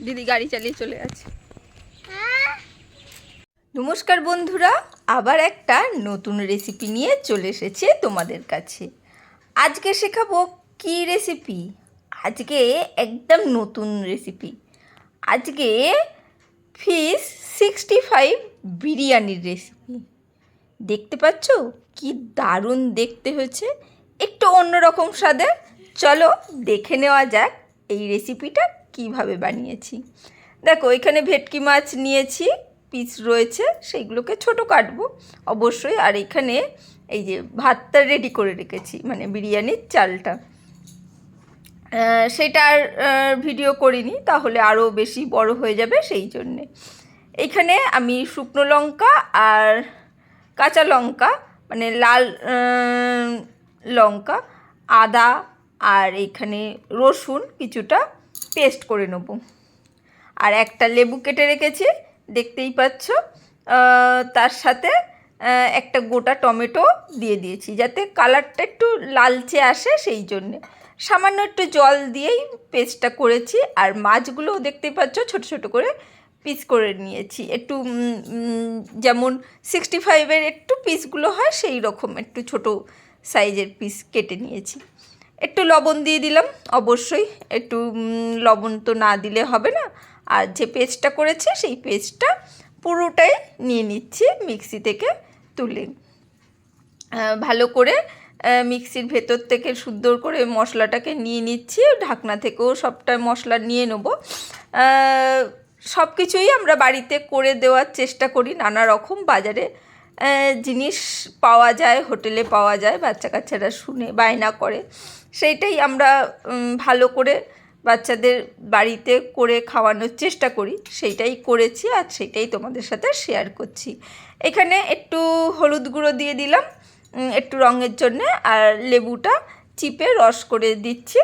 দিদি গাড়ি চালিয়ে চলে আছে। নমস্কার বন্ধুরা, আবার একটা নতুন রেসিপি নিয়ে চলে এসেছে তোমাদের কাছে। আজকে শেখাবো কি রেসিপি? আজকে একদম নতুন রেসিপি। আজকে ফিশ 65 বিরিয়ানির রেসিপি। দেখতে পাচ্ছ কি দারুণ দেখতে হয়েছে, একটু অন্যরকম স্বাদে। চলো দেখে নেওয়া যাক এই রেসিপিটা কিভাবে বানিয়েছি। দেখো এখানে ভেটকি মাছ নিয়েছি, পিস রয়েছে, সেইগুলোকে ছোট কাটবো অবশ্যই। আর এখানে এই যে ভাতটা রেডি করে রেখেছি, মানে বিরিয়ানির চালটা, সেটা আর ভিডিও করিনি, তাহলে আরও বেশি বড় হয়ে যাবে, সেই জন্যে। এইখানে আমি শুকনো লঙ্কা আর কাঁচা লঙ্কা, মানে লাল লঙ্কা, আদা আর এইখানে রসুন কিছুটা পেস্ট করে নেব। আর একটা লেবু কেটে রেখেছি, দেখতেই পাচ্ছ। তার সাথে একটা গোটা টমেটো দিয়ে দিয়েছি, যাতে কালারটা একটু লালচে আসে, সেই জন্যে। সামান্য একটু জল দিয়েই পেস্টটা করেছি। আর মাছগুলোও দেখতেই পাচ্ছ ছোট ছোট করে পিস করে নিয়েছি, একটু যেমন 65-এর একটু পিসগুলো হয় সেই রকম একটু ছোট সাইজের পিস কেটে নিয়েছি। একটু লবণ দিয়ে দিলাম, অবশ্যই একটু লবণ তো না দিলে হবে না। আর যে পেস্টটা করেছি সেই পেস্টটা পুরোটাই নিয়ে নিচ্ছি মিক্সি থেকে তুলে। ভালো করে মিক্সির ভেতর থেকে সুন্দর করে মশলাটাকে নিয়ে নিচ্ছি। ঢাকনা থেকেও সবটা মশলা নিয়ে নেব। সব কিছুই আমরা বাড়িতে করে দেওয়ার চেষ্টা করি। নানা রকম বাজারে জিনিস পাওয়া যায়, হোটেলে পাওয়া যায়, বাচ্চা কাচ্চারা শুনে বায়না করে, সেইটাই আমরা ভালো করে বাচ্চাদের বাড়িতে করে খাওয়ানোর চেষ্টা করি। সেইটাই করেছি আর সেইটাই তোমাদের সাথে শেয়ার করছি। এখানে একটু হলুদ গুঁড়ো দিয়ে দিলাম একটু রঙের জন্যে, আর লেবুটা চিপে রস করে দিচ্ছি।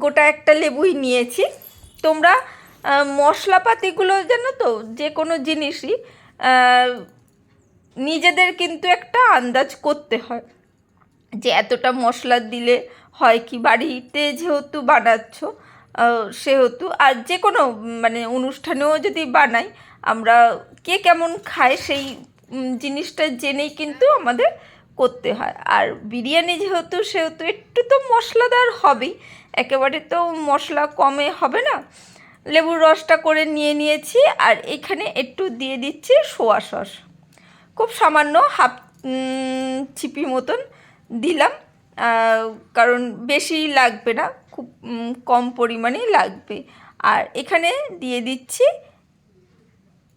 গোটা একটা লেবুই নিয়েছি। তোমরা মশলাপাতিগুলো জানো তো, যে কোনো জিনিসই নিজেদের কিন্তু একটা আন্দাজ করতে হয় যে এতটা মশলা দিলে হয় কি। বাড়িতে যেহেতু বানাচ্ছ সেহেতু, আর যে কোনো মানে অনুষ্ঠানেও যদি বানাই আমরা, কে কেমন খায় সেই জিনিসটা জেনেই কিন্তু আমাদের করতে হয়। আর বিরিয়ানি যেহেতু, সেহেতু একটু তো মশলাদার হবেই, একেবারে তো মশলা কমে হবে না। লেবুর রসটা করে নিয়ে নিয়েছি। আর এখানে একটু দিয়ে দিচ্ছি সোয়া সস, খুব সামান্য হাফ ছিপি মতন দিলাম, কারণ বেশি লাগবে না, খুব কম পরিমাণেই লাগবে। আর এখানে দিয়ে দিচ্ছি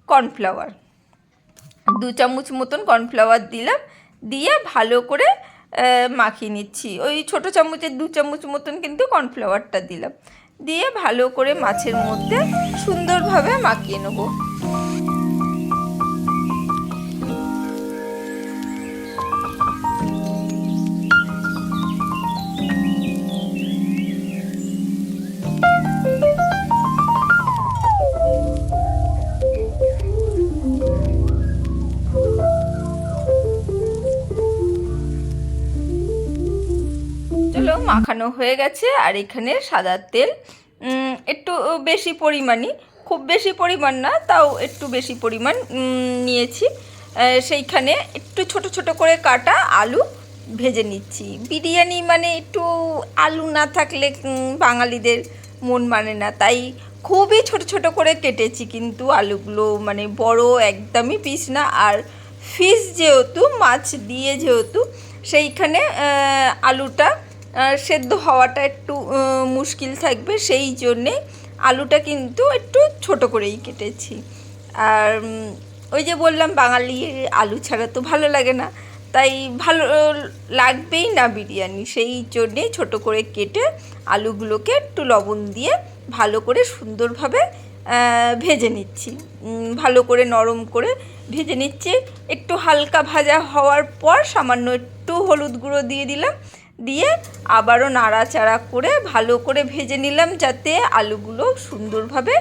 কর্নফ্লাওয়ার, 2 চামচ মতন কর্নফ্লাওয়ার দিলাম, দিয়ে ভালো করে মাখিয়ে নিচ্ছি। ওই ছোটো চামচের 2 চামচ মতন কিন্তু কর্নফ্লাওয়ারটা দিলাম, দিয়ে ভালো করে মাছের মধ্যে সুন্দরভাবে মাখিয়ে নেবো। চলো মাখানো হয়ে গেছে। আর এখানে সাদা তেল একটু বেশি পরিমাণই, খুব বেশি পরিমাণ না, তাও একটু বেশি পরিমাণ নিয়েছি। সেইখানে একটু ছোট ছোট করে কাটা আলু ভেজে নিচ্ছি। বিরিয়ানি মানে একটু আলু না থাকলে বাঙালিদের মন মানে না, তাই খুবই ছোট ছোট করে কেটেছি কিন্তু আলুগুলো, মানে বড় একদমই পিস না। আর ফিশ যেহেতু, মাছ দিয়ে যেহেতু, সেইখানে আলুটা সেদ্ধ হওয়াটা একটু মুশকিল থাকবে, সেই জন্যে আলুটা কিন্তু একটু ছোট করেই কেটেছি। আর ওই যে বললাম, বাঙালির আলু ছাড়া তো ভালো লাগে না, তাই ভালো লাগবেই না বিরিয়ানি, সেই জন্যেই ছোট করে কেটে আলুগুলোকে একটু লবণ দিয়ে ভালো করে সুন্দরভাবে ভেজে নিচ্ছি। ভালো করে নরম করে ভেজে নিচ্ছি। একটু হালকা ভাজা হওয়ার পর সামান্য একটু হলুদ গুঁড়ো দিয়ে দিলাম, দিয়ে আবারও নাড়াচাড়া করে ভালো করে ভেজে নিলাম, যাতে আলুগুলো সুন্দরভাবে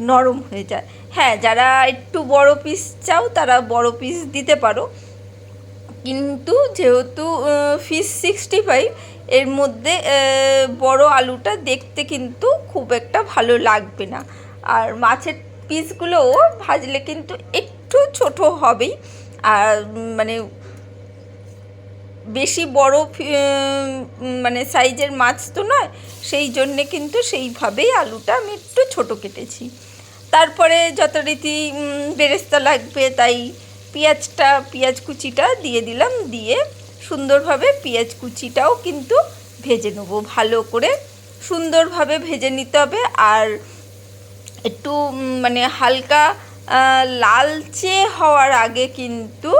নরম হয়ে যায়। হ্যাঁ, যারা একটু বড় পিস চাও তারা বড় পিস দিতে পারো, কিন্তু যেহেতু ফিশ 65 এর মধ্যে বড় আলুটা দেখতে কিন্তু খুব একটা ভালো লাগবে না। আর মাছের পিসগুলোও ভাজলে কিন্তু একটু ছোট হবেই, আর মানে বেশি বড় মানে সাইজের মাছ তো নয়, সেই জন্যে কিন্তু সেইভাবেই আলুটা আমি একটু ছোট কেটেছি। তারপরে যথারীতি বেরেস্তা লাগবে, তাই পেঁয়াজ কুচিটা দিয়ে দিলাম, দিয়ে সুন্দরভাবে পেঁয়াজ কুচিটাও কিন্তু ভেজে নেবো, ভালো করে সুন্দরভাবে ভেজে নিতে হবে। আর একটু মানে হালকা লালচে হওয়ার আগে কিন্তু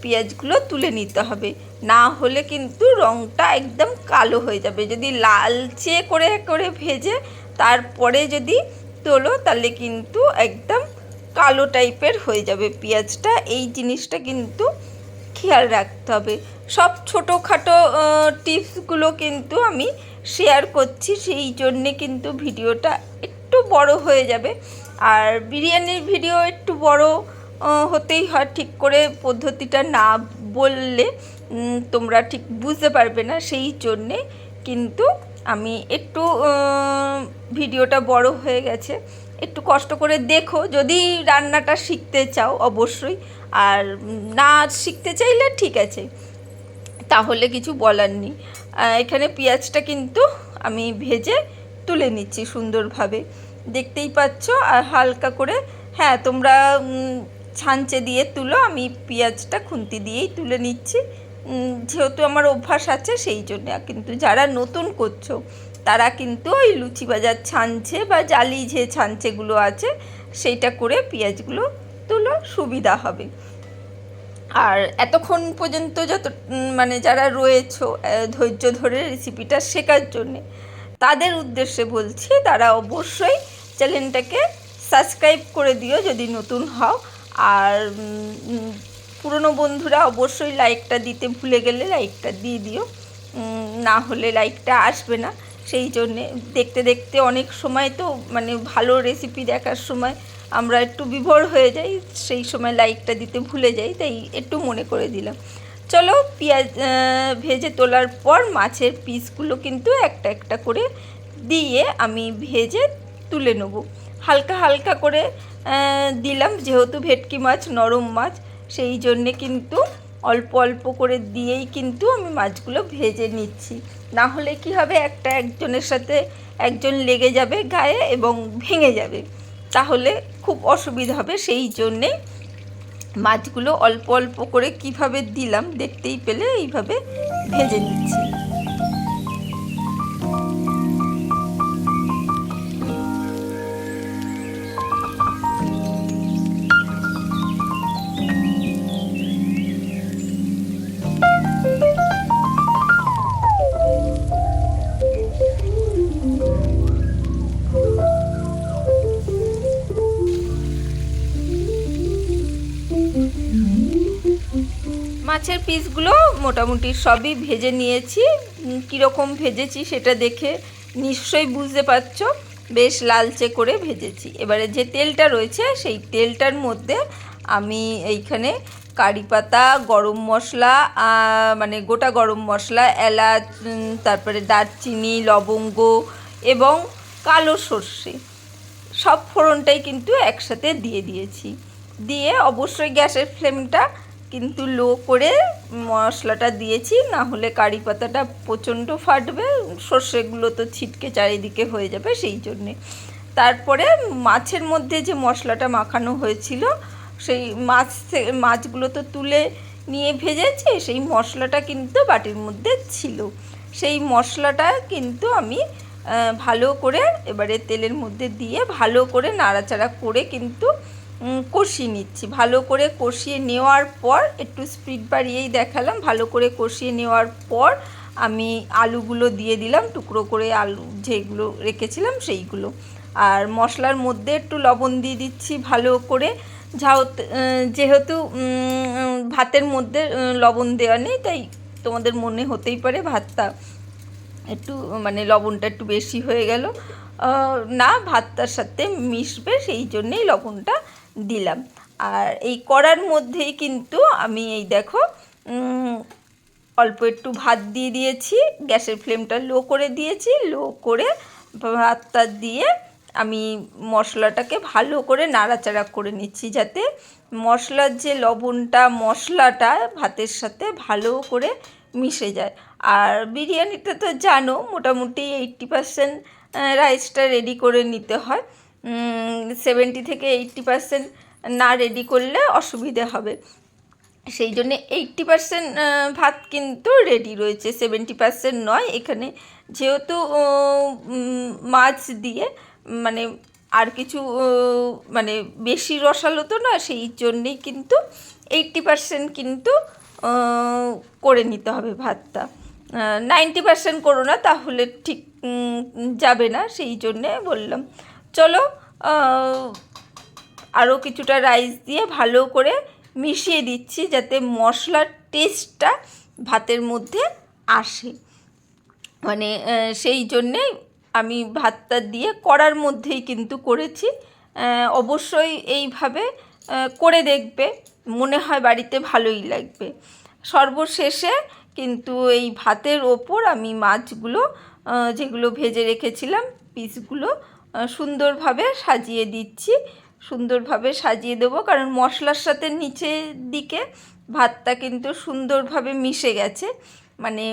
পেঁয়াজগুলো তুলে নিতে হবে, না হলে কিন্তু রঙটা একদম কালো হয়ে যাবে। যদি লালচে করে করে ভেজে তারপরে যদি তোলো তাহলে কিন্তু একদম কালো টাইপের হয়ে যাবে পেঁয়াজটা। এই জিনিসটা কিন্তু খেয়াল রাখতে হবে। সব ছোটোখাটো টিপসগুলো কিন্তু আমি শেয়ার করছি, সেই জন্যে কিন্তু ভিডিওটা একটু বড় হয়ে যাবে। আর বিরিয়ানির ভিডিও একটু বড় হতেই হয়, ঠিক করে পদ্ধতিটা না বললে তোমরা ঠিক বুঝতে পারবে না, সেই জন্যে কিন্তু আমি একটু ভিডিওটা বড় হয়ে গেছে। একটু কষ্ট করে দেখো যদি রান্নাটা শিখতে চাও অবশ্যই, আর না শিখতে চাইলে ঠিক আছে, তাহলে কিছু বলার নেই। এখানে পেঁয়াজটা কিন্তু আমি ভেজে তুলে নিচ্ছি সুন্দরভাবে, দেখতেই পাচ্ছ। আর হালকা করে, হ্যাঁ তোমরা ছাঁচে দিয়ে তুলো, আমি পেঁয়াজটা খুন্তি দিয়েই তুলে নিচ্ছি, যেহেতু আমার অভ্যাস আছে সেই জন্য। কিন্তু যারা নতুন করছো তারা কিন্তু ওই লুচি বাজার ছাঁচে বা জালি যে ছাঁচেগুলো আছে সেইটা করে পেঁয়াজগুলো তুলো, সুবিধা হবে। আর এতক্ষণ পর্যন্ত যত মানে যারা রয়েছো ধৈর্য ধরে রেসিপিটা শেখার জন্যে, তাদের উদ্দেশ্যে বলছি তারা অবশ্যই চ্যানেলটাকে সাবস্ক্রাইব করে দিও যদি নতুন হও। আর পুরনো বন্ধুরা অবশ্যই লাইকটা দিতে ভুলে গেলে লাইকটা দিয়ে দিও, না হলে লাইকটা আসবে না। সেই জন্যে দেখতে দেখতে অনেক সময় তো মানে ভালো রেসিপি দেখার সময় আমরা একটু বিভোর হয়ে যাই, সেই সময় লাইকটা দিতে ভুলে যাই, তাই একটু মনে করে দিলাম। চলো, পেঁয়াজ ভেজে তোলার পর মাছের পিসগুলো কিন্তু একটা একটা করে দিয়ে আমি ভেজে তুলে নেব। হালকা হালকা করে দিলাম, যেহেতু ভেটকি মাছ নরম মাছ, সেই জন্যে কিন্তু অল্প অল্প করে দিয়েই কিন্তু আমি মাছগুলো ভেজে নিচ্ছি। না হলে কি হবে, একটা একজনের সাথে একজন লেগে যাবে গায়ে এবং ভেঙে যাবে, তাহলে খুব অসুবিধা হবে। সেই জন্যে মাছগুলো অল্প অল্প করে কিভাবে দিলাম দেখতেই পেলে, এইভাবে ভেজে নিচ্ছি। মাছের পিসগুলো মোটামুটি সবই ভেজে নিয়েছি। কীরকম ভেজেছি সেটা দেখে নিশ্চয়ই বুঝতে পারছো, বেশ লালচে করে ভেজেছি। এবারে যে তেলটা রয়েছে সেই তেলটার মধ্যে আমি এইখানে কারি পাতা, গরম মশলা, মানে গোটা গরম মশলা, এলাচ, তারপরে দারচিনি, লবঙ্গ এবং কালো সর্ষে, সব ফোড়নটাই কিন্তু একসাথে দিয়ে দিয়েছি। দিয়ে অবশ্যই গ্যাসের ফ্লেমটা কিন্তু লো করে মশলাটা দিয়েছি, না হলে কারি পাতাটা প্রচণ্ড ফাটবে, সর্ষেগুলো তো ছিটকে চারিদিকে হয়ে যাবে, সেই জন্যে। তারপরে মাছের মধ্যে যে মশলাটা মাখানো হয়েছিল, সেই মাছগুলো তো তুলে নিয়ে ভেজেছি, সেই মশলাটা কিন্তু বাটির মধ্যে ছিল। সেই মশলাটা কিন্তু আমি ভালো করে এবারে তেলের মধ্যে দিয়ে ভালো করে নাড়াচাড়া করে কিন্তু কষিয়ে নিচ্ছি। ভালো করে কষিয়ে নেওয়ার পর, একটু স্পিড বাড়িয়েই দেখালাম, ভালো করে কষিয়ে নেওয়ার পর আমি আলুগুলো দিয়ে দিলাম, টুকরো করে আলু যেগুলো রেখেছিলাম সেইগুলো। আর মশলার মধ্যে একটু লবণ দিয়ে দিচ্ছি ভালো করে, যেহেতু ভাতের মধ্যে লবণ দেওয়া নেই, তাই তোমাদের মনে হতেই পারে ভাতটা একটু মানে লবণটা একটু বেশি হয়ে গেল, না ভাতটার সাথে মিশবে, সেই জন্যেই লবণটা দিলাম। আর এই কড়ার মধ্যেই কিন্তু আমি এই দেখো অল্প একটু ভাত দিয়ে দিয়েছি, গ্যাসের ফ্লেমটা লো করে দিয়েছি, লো করে ভাতটা দিয়ে আমি মশলাটাকে ভালো করে নাড়াচাড়া করে নিচ্ছি, যাতে মশলার যে লবণটা মশলাটা ভাতের সাথে ভালো করে মিশে যায়। আর বিরিয়ানিটা তো জানো মোটামুটি 80% রাইসটা রেডি করে নিতে হয়, 70 থেকে 80% না রেডি করলে অসুবিধে হবে। সেই জন্যে 80% ভাত কিন্তু রেডি রয়েছে, 70% নয়। এখানে যেহেতু মাছ দিয়ে মানে আর কিছু মানে বেশি রসালো তো না, সেই জন্যেই কিন্তু 80% কিন্তু করে নিতে হবে ভাতটা। 90% করো না, তাহলে ঠিক যাবে না, সেই জন্যে বললাম। চলো আরও কিছুটা রাইস দিয়ে ভালো করে মিশিয়ে দিচ্ছি, যাতে মশলার টেস্টটা ভাতের মধ্যে আসে। মানে সেই জন্যে আমি ভাতটা দিয়ে কড়ার মধ্যেই কিন্তু করেছি। অবশ্যই এইভাবে করে দেখবে, মনে হয় বাড়িতে ভালোই লাগবে। সর্বশেষে কিন্তু এই ভাতের ওপর আমি মাছগুলো যেগুলো ভেজে রেখেছিলাম পিসগুলো সুন্দরভাবে সাজিয়ে দিচ্ছি। সুন্দরভাবে সাজিয়ে দেবো, কারণ মশলার সাথে নিচের দিকে ভাতটা কিন্তু সুন্দরভাবে মিশে গেছে। মানে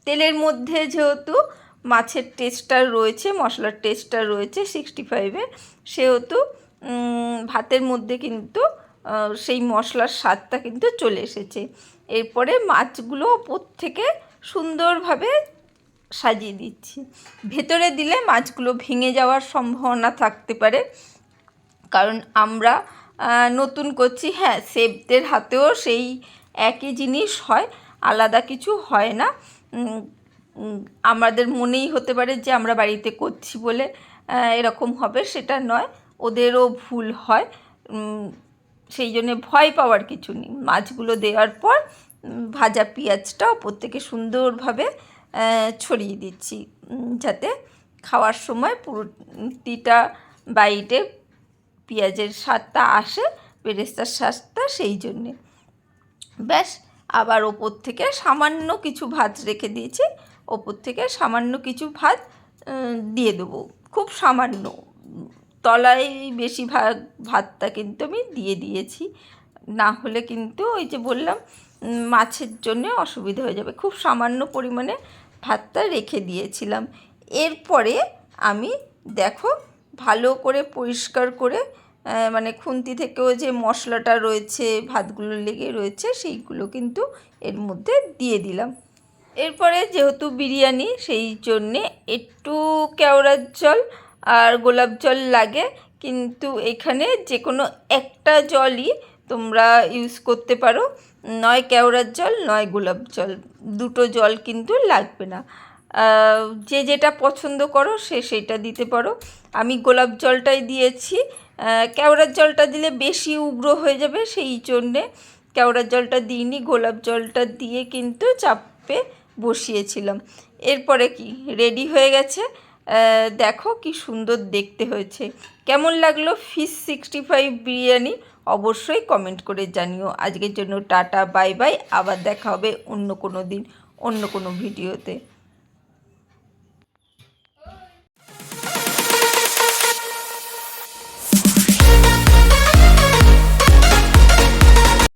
তেলের মধ্যে যেহেতু মাছের টেস্টটা রয়েছে, মশলার টেস্টটা রয়েছে 65-এ, সেহেতু ভাতের মধ্যে কিন্তু সেই মশলার স্বাদটা কিন্তু চলে এসেছে। এরপরে মাছগুলো ওপর থেকে সুন্দরভাবে সাজিয়ে দিচ্ছি। ভেতরে দিলে মাছগুলো ভেঙে যাওয়ার সম্ভাবনা থাকতে পারে, কারণ আমরা নতুন করছি। হ্যাঁ, শেফদের হাতেও সেই একই জিনিস হয়, আলাদা কিছু হয় না। আমাদের মনেই হতে পারে যে আমরা বাড়িতে করছি বলে এরকম হবে, সেটা নয়, ওদেরও ভুল হয়। সেই জন্যে ভয় পাওয়ার কিছু নেই। মাছগুলো দেওয়ার পর ভাজা পেঁয়াজটা ওপর থেকে সুন্দরভাবে ছড়িয়ে দিচ্ছি, যাতে খাওয়ার সময় পুরোটিটা বাইটে পেঁয়াজের স্বাদটা আসে, বেরেস্তার স্বাদটা, সেই জন্যে। ব্যাস, আবার ওপর থেকে সামান্য কিছু ভাত রেখে দিয়েছি, ওপর থেকে সামান্য কিছু ভাত দিয়ে দেবো, খুব সামান্য। তলায় বেশিরভাগ ভাতটা কিন্তু আমি দিয়ে দিয়েছি, না হলে কিন্তু ওই যে বললাম মাছের জন্যে অসুবিধা হয়ে যাবে। খুব সামান্য পরিমাণে ভাতটা রেখে দিয়েছিলাম। এরপরে আমি দেখো ভালো করে পরিষ্কার করে মানে খুন্তি থেকেও যে মশলাটা রয়েছে ভাতগুলো লেগে রয়েছে, সেইগুলো কিন্তু এর মধ্যে দিয়ে দিলাম। এরপরে যেহেতু বিরিয়ানি, সেই জন্যে একটু কেওড়ার জল আর গোলাপ জল লাগে, কিন্তু এখানে যে কোনো একটা জলই তোমরা ইউজ করতে পারো, নয় কেওড়ার জল নয় গোলাপ জল, দুটো জল কিন্তু লাগবে না। যে যেটা পছন্দ করো সে সেটা দিতে পারো। আমি গোলাপ জলটাই দিয়েছি, কেওড়ার জলটা দিলে বেশি উগ্র হয়ে যাবে, সেই জন্যে কেওড়ার জলটা দিইনি, গোলাপ জলটা দিয়ে কিন্তু চাপে বসিয়েছিলাম। এরপরে কি রেডি হয়ে গেছে, দেখো কি সুন্দর দেখতে হয়েছে। কেমন লাগলো ফিশ 65 বিরিয়ানি অবশ্যই কমেন্ট করে জানিও। আজকের জন্য টাটা, বাই বাই, আবার দেখা হবে অন্য কোনো দিন অন্য কোনো ভিডিওতে।